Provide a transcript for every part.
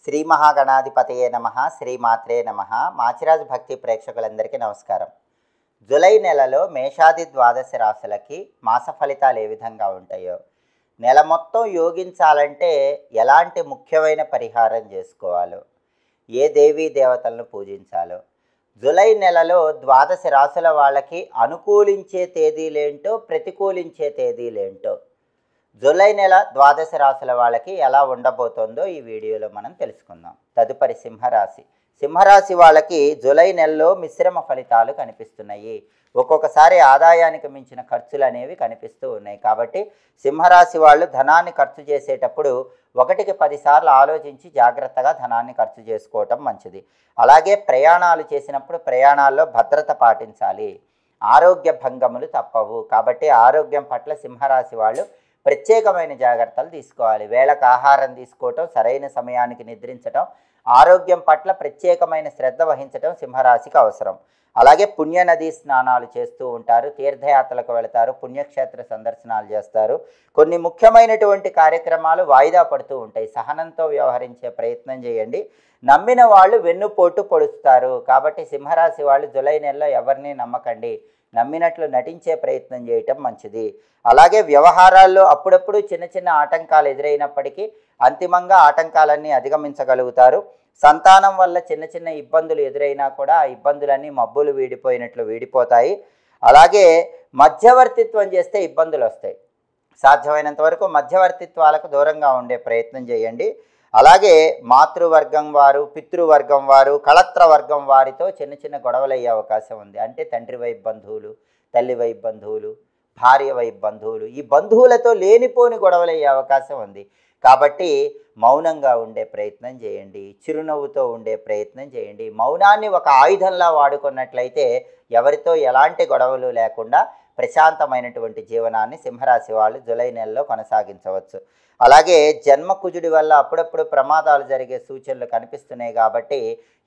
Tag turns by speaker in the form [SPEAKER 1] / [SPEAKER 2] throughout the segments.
[SPEAKER 1] శ్రీ మహాగణాధిపతయే నమః, శ్రీమాత్రే నమః. మాచిరాజు భక్తి ప్రేక్షకులందరికీ నమస్కారం. జూలై నెలలో మేషాది ద్వాదశ రాశులకి మాస ఫలితాలు ఏ విధంగా ఉంటాయో, నెల మొత్తం యోగించాలంటే ఎలాంటి ముఖ్యమైన పరిహారం చేసుకోవాలో, ఏ దేవీ దేవతలను పూజించాలో, జూలై నెలలో ద్వాదశ రాశుల వాళ్ళకి అనుకూలించే తేదీలేంటో, ప్రతికూలించే తేదీలేంటో, జూలై నెల ద్వాదశ రాశుల వాళ్ళకి ఎలా ఉండబోతోందో ఈ వీడియోలో మనం తెలుసుకుందాం. తదుపరి సింహరాశి. సింహరాశి వాళ్ళకి జూలై నెలలో మిశ్రమ ఫలితాలు కనిపిస్తున్నాయి. ఒక్కొక్కసారి ఆదాయానికి మించిన ఖర్చులు అనేవి కనిపిస్తూ ఉన్నాయి. కాబట్టి సింహరాశి వాళ్ళు ధనాన్ని ఖర్చు చేసేటప్పుడు 1కి 10 సార్లు ఆలోచించి జాగ్రత్తగా ధనాన్ని ఖర్చు చేసుకోవటం మంచిది. అలాగే ప్రయాణాలు చేసినప్పుడు ప్రయాణాల్లో భద్రత పాటించాలి. ఆరోగ్య భంగములు తప్పవు. కాబట్టి ఆరోగ్యం పట్ల సింహరాశి వాళ్ళు ప్రత్యేకమైన జాగ్రత్తలు తీసుకోవాలి. వేళకు ఆహారం తీసుకోవటం, సరైన సమయానికి నిద్రించటం, ఆరోగ్యం పట్ల ప్రత్యేకమైన శ్రద్ధ వహించటం సింహరాశికి అవసరం. అలాగే పుణ్యనదీ స్నానాలు చేస్తూ ఉంటారు, తీర్థయాత్రలకు వెళతారు, పుణ్యక్షేత్ర సందర్శనాలు చేస్తారు. కొన్ని ముఖ్యమైనటువంటి కార్యక్రమాలు వాయిదా పడుతూ ఉంటాయి. సహనంతో వ్యవహరించే ప్రయత్నం చేయండి. నమ్మిన వాళ్ళు వెన్నుపోటు పొడుస్తారు. కాబట్టి సింహరాశి వాళ్ళు జూలై నెలలో ఎవరిని నమ్మకండి. నమ్మినట్లు నటించే ప్రయత్నం చేయటం మంచిది. అలాగే వ్యవహారాల్లో అప్పుడప్పుడు చిన్న చిన్న ఆటంకాలు ఎదురైనప్పటికీ అంతిమంగా ఆటంకాలన్నీ అధిగమించగలుగుతారు. సంతానం వల్ల చిన్న చిన్న ఇబ్బందులు ఎదురైనా కూడా ఆ ఇబ్బందులన్నీ మబ్బులు వీడిపోయినట్లు వీడిపోతాయి. అలాగే మధ్యవర్తిత్వం చేస్తే ఇబ్బందులు వస్తాయి. సాధ్యమైనంత వరకు మధ్యవర్తిత్వాలకు దూరంగా ఉండే ప్రయత్నం చేయండి. అలాగే మాతృవర్గం వారు, పితృవర్గం వారు, కళత్ర వర్గం వారితో చిన్న చిన్న గొడవలు అయ్యే అవకాశం ఉంది. అంటే తండ్రి వైపు బంధువులు, తల్లి వైపు బంధువులు, భార్య వైపు బంధువులు, ఈ బంధువులతో లేనిపోని గొడవలు అయ్యే అవకాశం ఉంది. కాబట్టి మౌనంగా ఉండే ప్రయత్నం చేయండి. చిరునవ్వుతో ఉండే ప్రయత్నం చేయండి. మౌనాన్ని ఒక ఆయుధంలా వాడుకున్నట్లయితే ఎవరితో ఎలాంటి గొడవలు లేకుండా ప్రశాంతమైనటువంటి జీవనాన్ని సింహరాశి వాళ్ళు జూలై నెలలో కొనసాగించవచ్చు. అలాగే జన్మకుజుడి వల్ల అప్పుడప్పుడు ప్రమాదాలు జరిగే సూచనలు కనిపిస్తున్నాయి. కాబట్టి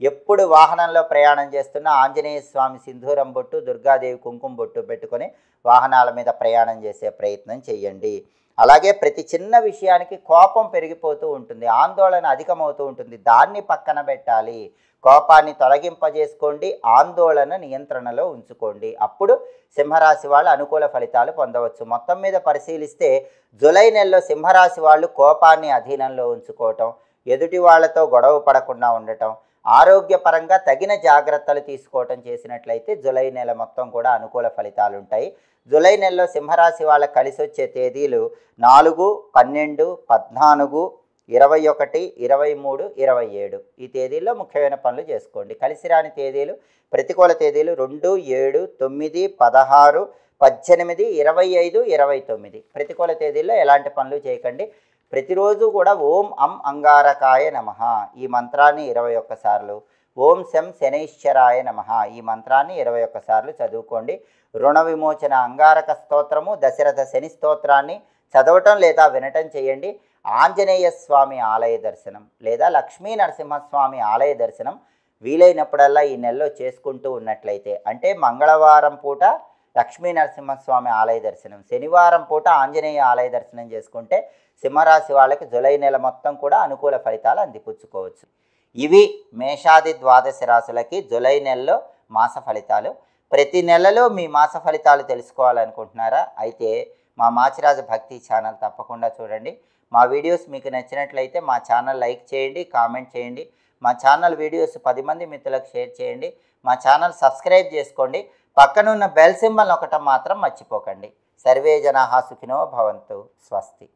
[SPEAKER 1] ఎప్పుడు వాహనంలో ప్రయాణం చేస్తున్నా ఆంజనేయ స్వామి సింధూరం బొట్టు, దుర్గాదేవి కుంకుమ బొట్టు పెట్టుకొని వాహనాల మీద ప్రయాణం చేసే ప్రయత్నం చేయండి. అలాగే ప్రతి చిన్న విషయానికి కోపం పెరిగిపోతూ ఉంటుంది, ఆందోళన అధికమవుతూ ఉంటుంది. దాన్ని పక్కన పెట్టాలి. కోపాన్ని తొలగింపజేసుకోండి, ఆందోళన నియంత్రణలో ఉంచుకోండి. అప్పుడు సింహరాశి వాళ్ళు అనుకూల ఫలితాలు పొందవచ్చు. మొత్తం మీద పరిశీలిస్తే జూలై నెలలో సింహరాశి వాళ్ళు కోపాన్ని అధీనంలో ఉంచుకోవటం, ఎదుటి వాళ్లతో గొడవ పడకుండా ఉండటం, ఆరోగ్యపరంగా తగిన జాగ్రత్తలు తీసుకోవటం చేసినట్లయితే జూలై నెల మొత్తం కూడా అనుకూల ఫలితాలు ఉంటాయి. జూలై నెలలో సింహరాశి వాళ్ళకి కలిసి వచ్చే తేదీలు 4, 12, 14, 21, 23, 27. ఈ తేదీల్లో ముఖ్యమైన పనులు చేసుకోండి. కలిసి రాని తేదీలు, ప్రతికూల తేదీలు 2, 7, 9, 16, 18, 25, 29. ప్రతికూల తేదీల్లో ఎలాంటి పనులు చేయకండి. ప్రతిరోజు కూడా ఓం అం అంగారకాయ నమః ఈ మంత్రాన్ని 21 సార్లు, ఓం శం శనైశ్చరాయ నమః ఈ మంత్రాన్ని 21 సార్లు చదువుకోండి. రుణ విమోచన అంగారక స్తోత్రము, దశరథ శని స్తోత్రాన్ని చదవటం లేదా వినటం చేయండి. ఆంజనేయ స్వామి ఆలయ దర్శనం లేదా లక్ష్మీ నరసింహస్వామి ఆలయ దర్శనం వీలైనప్పుడల్లా ఈ నెలలో చేసుకుంటూ ఉన్నట్లయితే, అంటే మంగళవారం పూట లక్ష్మీ నరసింహస్వామి ఆలయ దర్శనం, శనివారం పూట ఆంజనేయ ఆలయ దర్శనం చేసుకుంటే సింహరాశి వాళ్ళకి జూలై నెల మొత్తం కూడా అనుకూల ఫలితాలు అందిపుచ్చుకోవచ్చు. ఇవి మేషాది ద్వాదశ రాశులకి జూలై నెలలో మాస ఫలితాలు. ప్రతి నెలలో మీ మాస ఫలితాలు తెలుసుకోవాలనుకుంటున్నారా? అయితే మా మాచిరాజు భక్తి ఛానల్ తప్పకుండా చూడండి. మా వీడియోస్ మీకు నచ్చినట్లయితే మా ఛానల్ లైక్ చేయండి, కామెంట్ చేయండి. మా ఛానల్ వీడియోస్ 10 మంది మిత్రులకు షేర్ చేయండి. మా ఛానల్ సబ్స్క్రైబ్ చేసుకోండి. పక్కనున్న బెల్ సింబల్ నొక్కటం మాత్రం మర్చిపోకండి. సర్వే జనాః సుఖినో భవంతు. స్వస్తి.